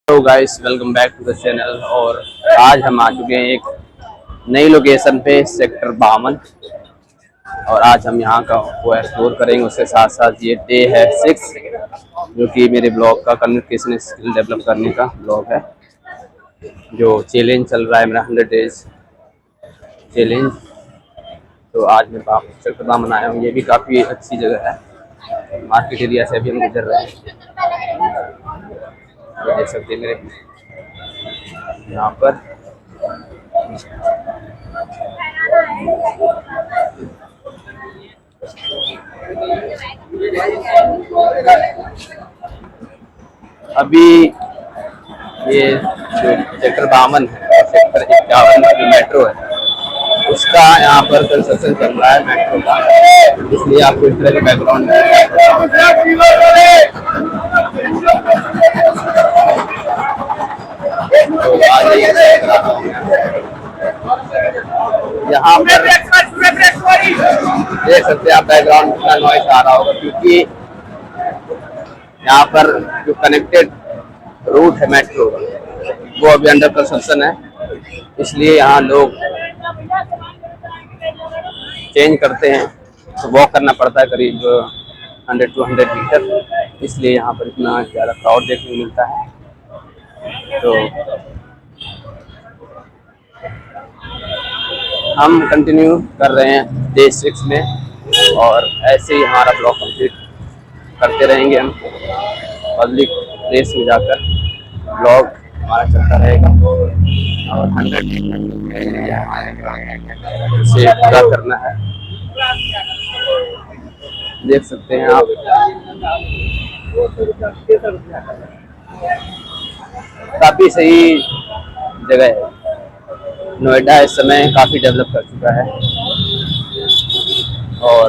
Hello guys, welcome back to the channel. और आज हम आ चुके हैं एक नई लोकेशन पे, सेक्टर 52। और आज हम यहाँ का वो एक्सप्लोर करेंगे। उसके साथ साथ ये डे है 6, जो कि मेरे ब्लॉग का कम्युनिकेशन स्किल डेवलप करने का ब्लॉग है। जो चैलेंज चल रहा है मेरा 100 डेज चैलेंज। तो आज मैं सेक्टर 52 आया हूँ। ये भी काफ़ी अच्छी जगह है। मार्केट एरिया से अभी हम गुजर रहे हैं। ये देख सकते हैं मेरे यहाँ पर। अभी ये जो सेक्टर 52 है, सेक्टर 51 जो मेट्रो है, उसका यहाँ पर कंस्ट्रक्शन चल रहा है मेट्रो का। इसलिए आपको इस तरह के बैकग्राउंड में तो यहाँ पर देख सकते हैं आप, बैकग्राउंड का नॉइस आ रहा होगा, क्योंकि यहाँ पर जो कनेक्टेड रूट है मेट्रो, वो अभी अंडर कंस्ट्रक्शन है। इसलिए यहाँ लोग चेंज करते हैं, तो वॉक करना पड़ता है करीब 100 to 100 मीटर। इसलिए यहाँ पर इतना ज़्यादा क्राउड देखने को मिलता है। तो हम कंटिन्यू कर रहे हैं डे 6 में, और ऐसे ही हमारा ब्लॉग कंप्लीट करते रहेंगे हम। पब्लिक प्लेस में जाकर ब्लॉग हमारा चलता रहेगा, और 100 से पूरा करना है। देख सकते हैं आप, काफ़ी सही जगह है। नोएडा इस समय काफ़ी डेवलप कर चुका है, और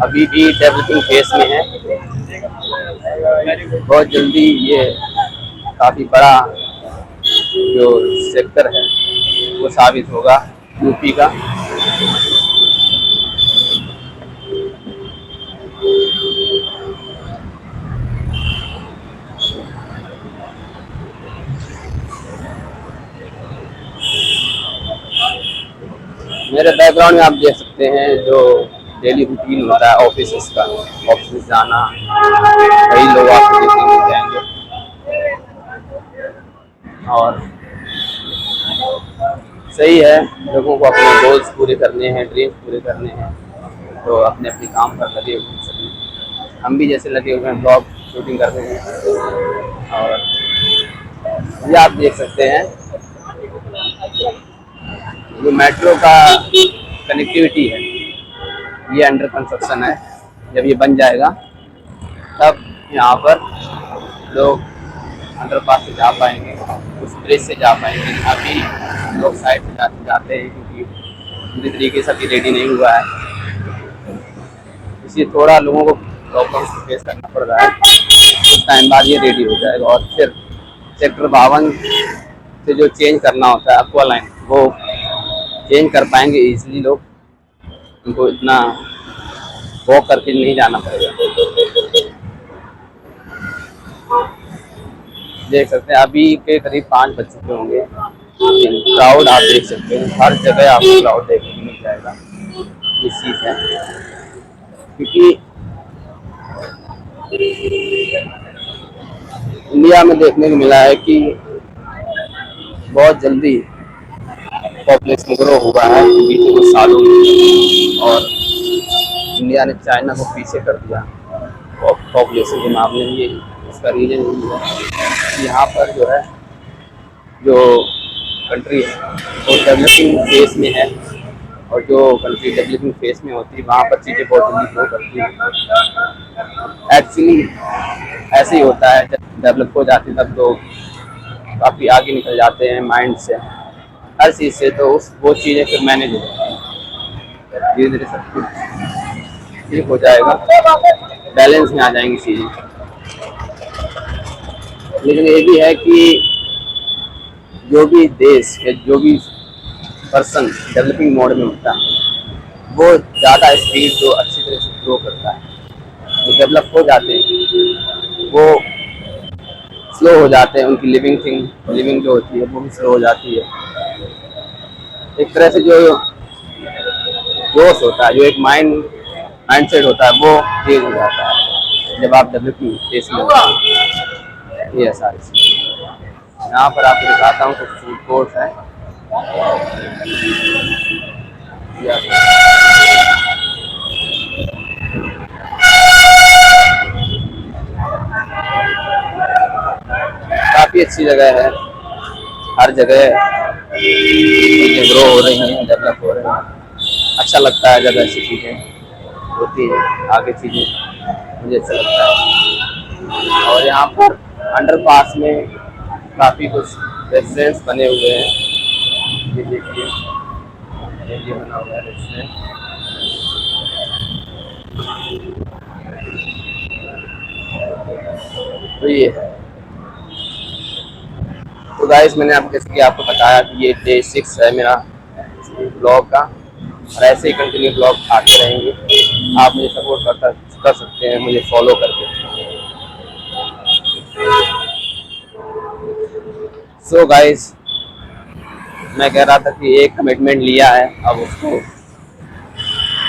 अभी भी डेवलपिंग फेस में है। बहुत जल्दी ये काफ़ी बड़ा जो सेक्टर है वो साबित होगा यूपी का। मेरे बैकग्राउंड में आप देख सकते हैं जो डेली रूटीन होता है ऑफिस का, ऑफिस जाना। कई लोग आपको देखने मिल जाएंगे, और सही है, लोगों को अपने गोल्स पूरे करने हैं, ड्रीम्स पूरे करने हैं, तो अपने अपने काम पर लगे हुए हैं सभी। हम भी जैसे लगे हुए हैं, ब्लॉग शूटिंग कर रहे हैं। और ये आप देख सकते हैं, जो मेट्रो का कनेक्टिविटी है, ये अंडर कंस्ट्रक्शन है। जब ये बन जाएगा तब यहाँ पर लोग अंडरपास से जा पाएंगे, उस ब्रिज से जा पाएंगे। अभी लोग साइड से जाते हैं, क्योंकि पूरी तरीके से अभी रेडी नहीं हुआ है। इसलिए थोड़ा लोगों को प्रॉब्लम्स फेस करना पड़ रहा है। कुछ टाइम बाद ये रेडी हो जाएगा, और फिर सेक्टर 52 से जो चेंज करना होता है एक्वा लाइन, वो चेंज कर पाएंगे इजीली लोग। उनको इतना वॉक करके नहीं जाना पड़ेगा। देख सकते हैं अभी के करीब 5 बज चुके होंगे। क्राउड आप देख सकते हैं, हर जगह आपको क्राउड देखने को मिल जाएगा। इस चीज़ है, क्योंकि इंडिया में देखने को मिला है कि बहुत जल्दी पॉपुलेशन ग्रो हुआ है बीते कुछ सालों में, और इंडिया ने चाइना को पीछे कर दिया पॉपुलेशन के मामले में। ये इसका रीजन यही है कि यहाँ पर जो है, जो कंट्री है वो डेवलपिंग फेस में है, और जो कंट्री डेवलपिंग फेस में होती है वहाँ पर चीज़ें बहुत जल्दी ग्रो करती हैं। एक्चुअली ऐसे ही होता है, जब डेवलप हो जाती है तब तो काफ़ी आगे निकल जाते हैं माइंड से, हर चीज़ से। तो उस वो चीज़ें फिर मैनेज हो जाती हैं, धीरे धीरे सब कुछ ठीक हो जाएगा, बैलेंस में आ जाएंगी चीज़ें। लेकिन ये भी है कि जो भी देश या जो भी पर्सन डेवलपिंग मोड में होता है, वो ज़्यादा स्पीड जो अच्छी तरह से ग्रो करता है, वो डेवलप हो जाते हैं, वो स्लो हो जाते हैं, उनकी लिविंग जो होती है वो भी स्लो हो जाती है। एक तरह से जो जोश होता है, जो एक माइंडसेट होता है वो चेंज हो जाता है जब आप डेवलपिंग फेस में होते हैं। ये है सारी चीज़। यहाँ पर आपको दिखाता हूँ कुछ फूड कोर्ट है। काफ़ी अच्छी जगह है, हर जगह चीज़ें ग्रो हो रही हैं, डेवलप हो रही हैं। अच्छा लगता है जब ऐसी चीज़ें होती हैं, आगे चीज़ें मुझे अच्छा लगता है। और यहाँ पर अंडरपास में काफ़ी कुछ रेस्टोरेंट्स बने हुए हैं। ये देखिए, ये बना हुआ है रेस्टोरेंट। तो ये है। तो गाइस, मैंने आपको जैसे कि आपको बताया कि ये डे 6 है मेरा ब्लॉग का, और ऐसे ही कंटिन्यू ब्लॉग आते रहेंगे। आप मुझे सपोर्ट कर सकते हैं मुझे फॉलो करके। सो गाइस, मैं कह रहा था कि एक कमिटमेंट लिया है, अब उसको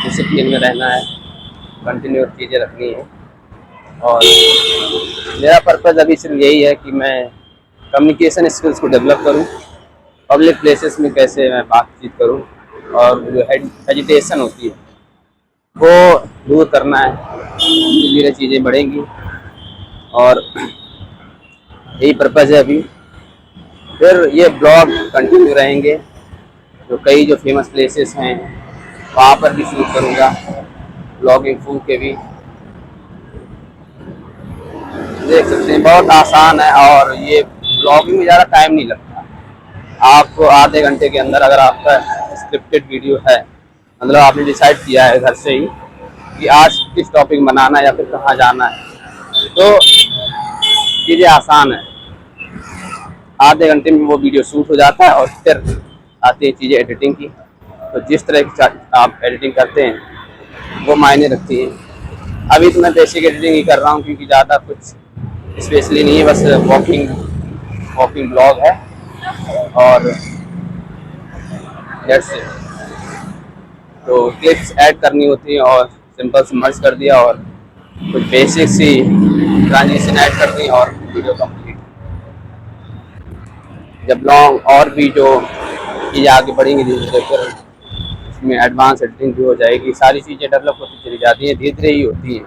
डिसिप्लिन में रहना है, कंटिन्यू चीज़ें रखनी है। और मेरा पर्पज़ अभी सिर्फ यही है कि मैं कम्युनिकेशन स्किल्स को डेवलप करूं, पब्लिक प्लेसेस में कैसे मैं बातचीत करूं, और जो हेजिटेशन होती है वो दूर करना है। धीरे धीरे चीज़ें बढ़ेंगी और यही पर्पज़ है अभी। फिर ये ब्लॉग कंटिन्यू रहेंगे, जो कई जो फेमस प्लेसेस हैं वहाँ पर भी शूट करूँगा, ब्लॉगिंग फूड के भी। देख सकते हैं बहुत आसान है, और ये ब्लॉगिंग में ज़्यादा टाइम नहीं लगता। आपको आधे घंटे के अंदर, अगर आपका स्क्रिप्टेड वीडियो है, मतलब आपने डिसाइड किया है घर से ही कि आज किस टॉपिक बनाना है या फिर कहाँ जाना है, तो चीज़ें आसान है। आधे घंटे में वो वीडियो शूट हो जाता है, और फिर आती है चीज़ें एडिटिंग की। तो जिस तरह की आप एडिटिंग करते हैं वो मायने रखती है। अभी तो मैं बेसिक एडिटिंग ही कर रहा हूँ, क्योंकि ज़्यादा कुछ स्पेशली नहीं है, बस वॉकिंग ब्लॉग है और दैट्स इट। तो क्लिप्स ऐड करनी होती है और सिंपल से मर्ज कर दिया, और कुछ बेसिक सी ट्रांजिशन ऐड कर दी और वीडियो कंप्लीट। जब लॉन्ग और भी जो चीज़ें आगे बढ़ेंगी धीरे धीरे, फिर इसमें एडवांस एडिटिंग भी हो जाएगी। सारी चीज़ें डेवलप होती चली जाती हैं, धीरे धीरे ही होती हैं।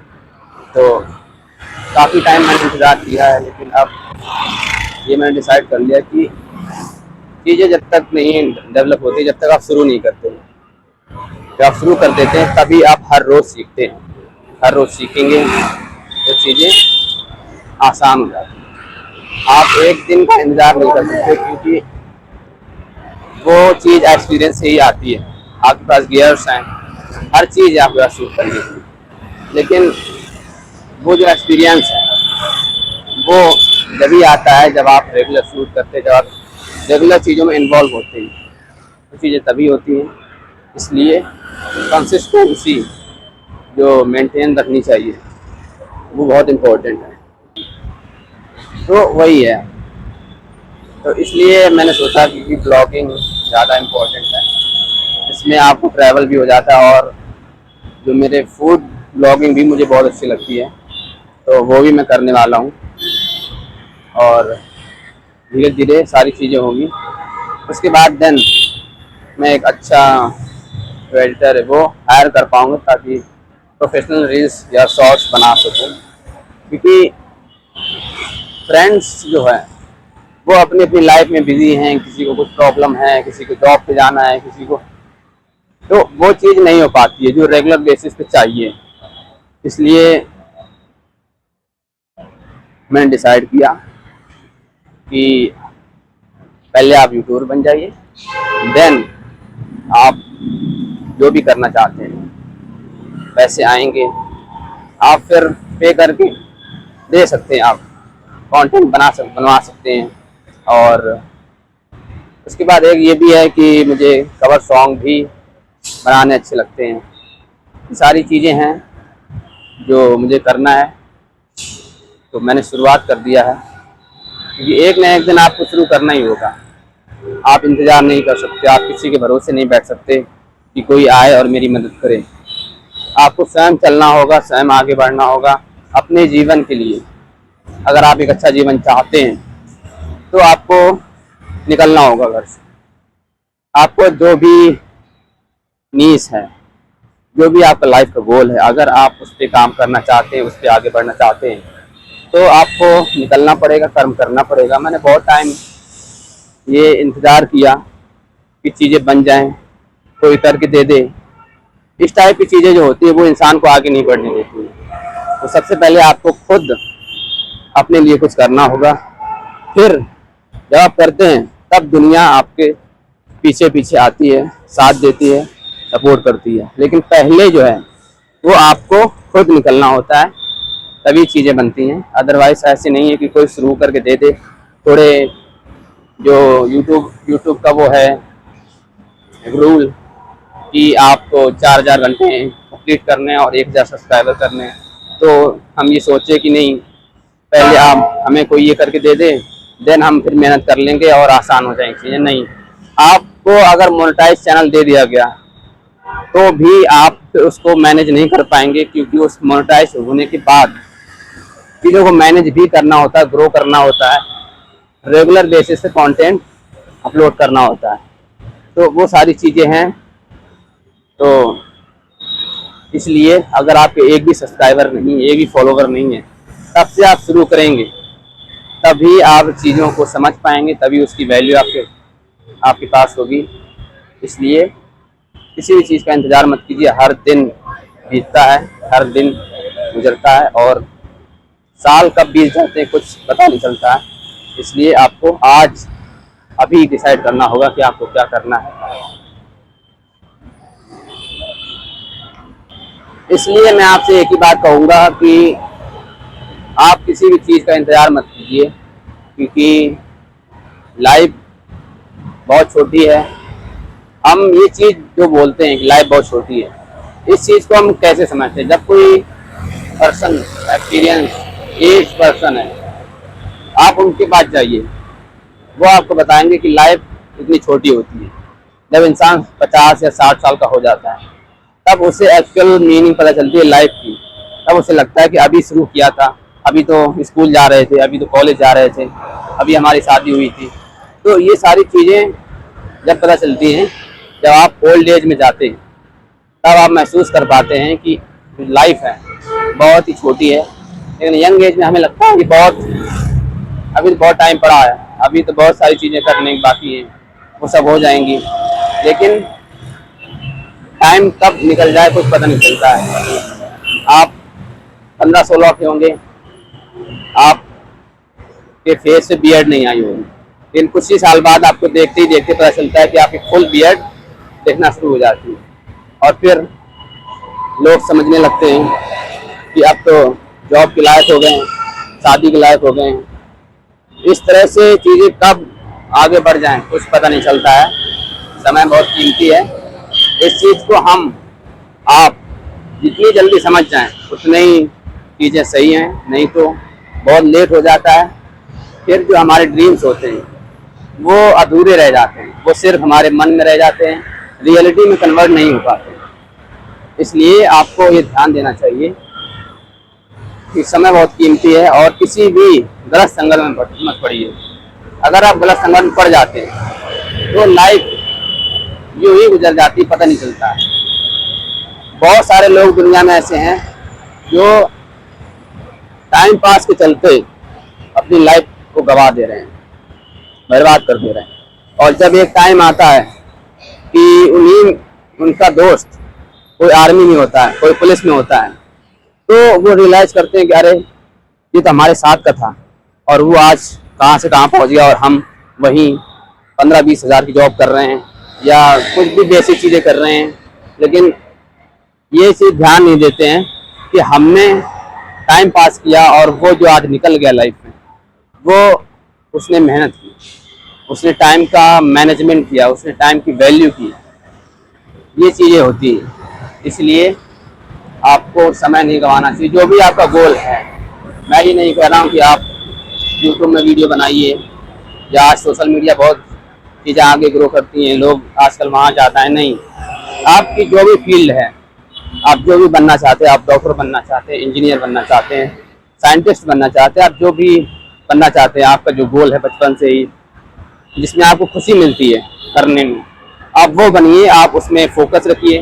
तो काफ़ी टाइम मैंने इंतज़ार किया है, लेकिन अब ये मैंने डिसाइड कर लिया कि चीज़ें जब तक नहीं डेवलप होती, जब तक आप शुरू नहीं करते। जब आप शुरू कर देते हैं तभी आप हर रोज़ सीखते हैं, हर रोज़ सीखेंगे तो चीज़ें आसान हो जाती हैं। आप एक दिन का इंतज़ार नहीं कर सकते, क्योंकि वो चीज़ एक्सपीरियंस से ही आती है। आपके पास गियर्स हैं, हर चीज़ आपके पास शूट करनी है, लेकिन वो जो एक्सपीरियंस है वो जब ही आता है जब आप रेगुलर शूट करते हैं, जब आप रेगुलर चीज़ों में इन्वॉल्व होते हैं, तो चीज़ें तभी होती हैं। इसलिए कंसिस्टेंसी जो मेंटेन रखनी चाहिए वो बहुत इम्पोर्टेंट है। तो वही है। तो इसलिए मैंने सोचा कि ब्लॉगिंग ज़्यादा इम्पोर्टेंट है। इसमें आपको ट्रैवल भी हो जाता है, और जो मेरे फूड ब्लॉगिंग भी मुझे बहुत अच्छी लगती है, तो वो भी मैं करने वाला हूँ। और धीरे धीरे सारी चीज़ें होंगी। उसके बाद देन मैं एक अच्छा जो एडिटर है वो हायर कर पाऊँगा, ताकि प्रोफेशनल रील्स या शॉर्ट्स बना सकूँ। क्योंकि फ्रेंड्स जो है वो अपनी अपनी लाइफ में बिजी हैं, किसी को कुछ प्रॉब्लम है, किसी को जॉब पे जाना है, किसी को, तो वो चीज़ नहीं हो पाती है जो रेगुलर बेसिस पे चाहिए। इसलिए मैंने डिसाइड किया कि पहले आप यूट्यूबर बन जाइए, देन आप जो भी करना चाहते हैं पैसे आएंगे, आप फिर पे करके दे सकते हैं, आप कंटेंट बनवा सकते हैं। और उसके बाद एक ये भी है कि मुझे कवर सॉन्ग भी बनाने अच्छे लगते हैं। सारी चीज़ें हैं जो मुझे करना है, तो मैंने शुरुआत कर दिया है। क्योंकि एक न एक दिन आपको शुरू करना ही होगा। आप इंतज़ार नहीं कर सकते, आप किसी के भरोसे नहीं बैठ सकते कि कोई आए और मेरी मदद करे। आपको स्वयं चलना होगा, स्वयं आगे बढ़ना होगा अपने जीवन के लिए। अगर आप एक अच्छा जीवन चाहते हैं तो आपको निकलना होगा घर से। आपको जो भी नीश है, जो भी आपका लाइफ का गोल है, अगर आप उस पर काम करना चाहते हैं, उस पर आगे बढ़ना चाहते हैं, तो आपको निकलना पड़ेगा, कर्म करना पड़ेगा। मैंने बहुत टाइम ये इंतज़ार किया कि चीज़ें बन जाएं, कोई करके दे दे। इस टाइप की चीज़ें जो होती है वो इंसान को आगे नहीं बढ़ने देती है। तो सबसे पहले आपको खुद अपने लिए कुछ करना होगा, फिर जब आप करते हैं तब दुनिया आपके पीछे पीछे आती है, साथ देती है, सपोर्ट करती है। लेकिन पहले जो है वो आपको खुद निकलना होता है, तभी चीज़ें बनती हैं। अदरवाइज ऐसे नहीं है कि कोई शुरू करके दे दे। थोड़े जो यूट्यूब का वो है रूल कि आपको 4000 घंटे कंप्लीट करने हैं और 1000 सब्सक्राइबर करने हैं, तो हम ये सोचे कि नहीं, पहले आप हमें कोई ये करके दे दे, देन हम फिर मेहनत कर लेंगे और आसान हो जाएंगी चीज़ें। नहीं, आपको अगर मोनेटाइज चैनल दे दिया गया तो भी आप उसको मैनेज नहीं कर पाएंगे, क्योंकि उस मोनेटाइज होने के बाद चीज़ों को मैनेज भी करना होता है, ग्रो करना होता है, रेगुलर बेसिस पे कंटेंट अपलोड करना होता है। तो वो सारी चीज़ें हैं। तो इसलिए अगर आपके एक भी सब्सक्राइबर नहीं, एक भी फॉलोवर नहीं है, तब से आप शुरू करेंगे, तभी आप चीज़ों को समझ पाएंगे, तभी उसकी वैल्यू आपके पास होगी। इसलिए किसी भी चीज़ का इंतज़ार मत कीजिए। हर दिन बीतता है, हर दिन गुजरता है और साल कब बीत जाते हैं कुछ पता नहीं चलता है। इसलिए आपको आज अभी डिसाइड करना होगा कि आपको क्या करना है। इसलिए मैं आपसे एक ही बात कहूँगा कि आप किसी भी चीज़ का इंतज़ार मत कीजिए, क्योंकि लाइफ बहुत छोटी है। हम ये चीज़ जो बोलते हैं कि लाइफ बहुत छोटी है, इस चीज़ को हम कैसे समझते हैं? जब कोई पर्सन एक्सपीरियंस एज पर्सन है, आप उनके पास जाइए, वो आपको बताएंगे कि लाइफ इतनी छोटी होती है। जब इंसान 50 या 60 साल का हो जाता है, तब उसे एक्चुअल मीनिंग पता चलती है लाइफ की। तब उसे लगता है कि अभी शुरू किया था, अभी तो स्कूल जा रहे थे, अभी तो कॉलेज जा रहे थे, अभी हमारी शादी हुई थी। तो ये सारी चीज़ें जब पता चलती हैं, जब आप ओल्ड एज में जाते हैं, तब आप महसूस कर पाते हैं कि लाइफ है बहुत ही छोटी है। लेकिन यंग एज में हमें लगता है कि अभी तो बहुत टाइम पड़ा है, अभी तो बहुत सारी चीज़ें करने बाकी हैं, वो सब हो जाएंगी। लेकिन टाइम कब निकल जाए कुछ पता नहीं चलता है। आप 15-16 के होंगे, आपके फेस से बियर्ड नहीं आई होगी, लेकिन कुछ ही साल बाद आपको देखते ही देखते पता चलता है कि आपकी फुल बियर्ड देखना शुरू हो जाती है। और फिर लोग समझने लगते हैं कि अब तो जॉब के लायक हो गए हैं, शादी के लायक हो गए हैं। इस तरह से चीज़ें कब आगे बढ़ जाएं कुछ पता नहीं चलता है। समय बहुत कीमती है। इस चीज़ को आप जितनी जल्दी समझ जाएं उतनी ही चीज़ें सही हैं, नहीं तो बहुत लेट हो जाता है। फिर जो हमारे ड्रीम्स होते हैं वो अधूरे रह जाते हैं, वो सिर्फ हमारे मन में रह जाते हैं, रियलिटी में कन्वर्ट नहीं हो पाते। इसलिए आपको ये ध्यान देना चाहिए कि समय बहुत कीमती है और किसी भी गलत संगत में मत पड़िए। अगर आप गलत संगत में पड़ जाते हैं तो लाइफ यूं ही गुजर जाती, पता नहीं चलता है। बहुत सारे लोग दुनिया में ऐसे हैं जो टाइम पास के चलते अपनी लाइफ को गवा दे रहे हैं, बर्बाद कर दे रहे हैं। और जब एक टाइम आता है कि उनका दोस्त कोई आर्मी में होता है, कोई पुलिस में होता है, तो वो रियलाइज करते हैं कि अरे ये तो हमारे साथ का था और वो आज कहाँ से कहाँ पहुँच गया और हम वहीं 15-20 हज़ार की जॉब कर रहे हैं या कुछ भी बेसिक चीज़ें कर रहे हैं। लेकिन ये चीज़ ध्यान नहीं देते हैं कि हमने टाइम पास किया और वो जो आज निकल गया लाइफ में, वो उसने मेहनत की, उसने टाइम का मैनेजमेंट किया, उसने टाइम की वैल्यू की। ये चीज़ें होती हैं। इसलिए आपको समय नहीं गंवाना चाहिए। जो भी आपका गोल है, मैं ये नहीं कह रहा हूँ कि आप यूट्यूब में वीडियो बनाइए, या आज सोशल मीडिया बहुत चीज़ें आगे ग्रो करती हैं, लोग आजकल वहाँ जाता है। नहीं, आपकी जो भी फील्ड है, आप जो भी बनना चाहते हैं, आप डॉक्टर बनना चाहते हैं, इंजीनियर बनना चाहते हैं, साइंटिस्ट बनना चाहते हैं, आप जो भी बनना चाहते हैं, आपका जो गोल है बचपन से ही, जिसमें आपको खुशी मिलती है करने में, आप वो बनिए, आप उसमें फोकस रखिए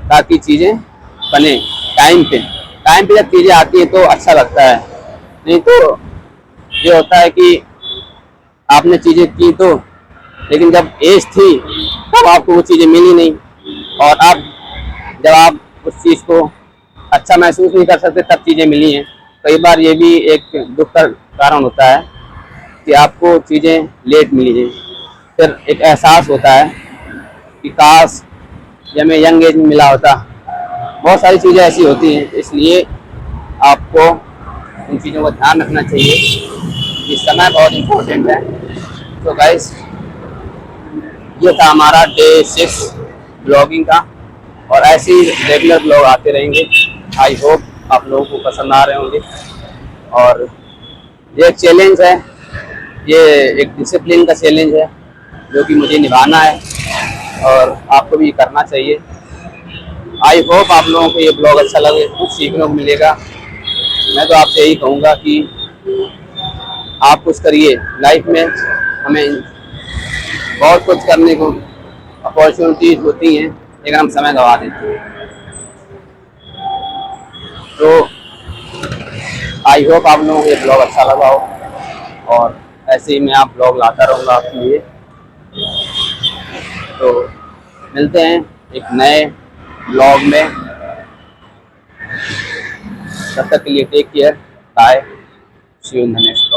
ताकि चीज़ें बने टाइम पे। टाइम पे जब चीज़ें आती हैं तो अच्छा लगता है, नहीं तो ये होता है कि आपने चीज़ें की तो, लेकिन जब एज थी तब आपको वो चीज़ें मिली नहीं, और अब जब आप उस चीज़ को अच्छा महसूस नहीं कर सकते तब चीज़ें मिली हैं। कई बार ये भी एक दुख का कारण होता है कि आपको चीज़ें लेट मिली हैं, फिर एक एहसास होता है कि काश ये हमें यंग एज में मिला होता। बहुत सारी चीज़ें ऐसी होती हैं, इसलिए आपको उन चीज़ों का ध्यान रखना चाहिए कि समय बहुत इम्पोर्टेंट है। तो गाइस, ये था हमारा डे 6 ब्लॉगिंग का, और ऐसे ही रेगुलर ब्लॉग आते रहेंगे। आई होप आप लोगों को पसंद आ रहे होंगे। और ये एक चैलेंज है, ये एक डिसिप्लिन का चैलेंज है जो कि मुझे निभाना है, और आपको भी करना चाहिए। आई होप आप लोगों को ये ब्लॉग अच्छा लगे, कुछ सीखने को मिलेगा। मैं तो आपसे यही कहूँगा कि आप कुछ करिए लाइफ में। हमें बहुत कुछ करने को अपॉर्चुनिटीज होती हैं, लेकिन हम समय गंवा देते हैं। तो आई होप आप लोगों को ये ब्लॉग अच्छा लगा हो, और ऐसे ही मैं आप ब्लॉग लाता रहूँगा आपके लिए। तो मिलते हैं एक नए ब्लॉग में, तब तक के लिए take care, bye, see you in the next.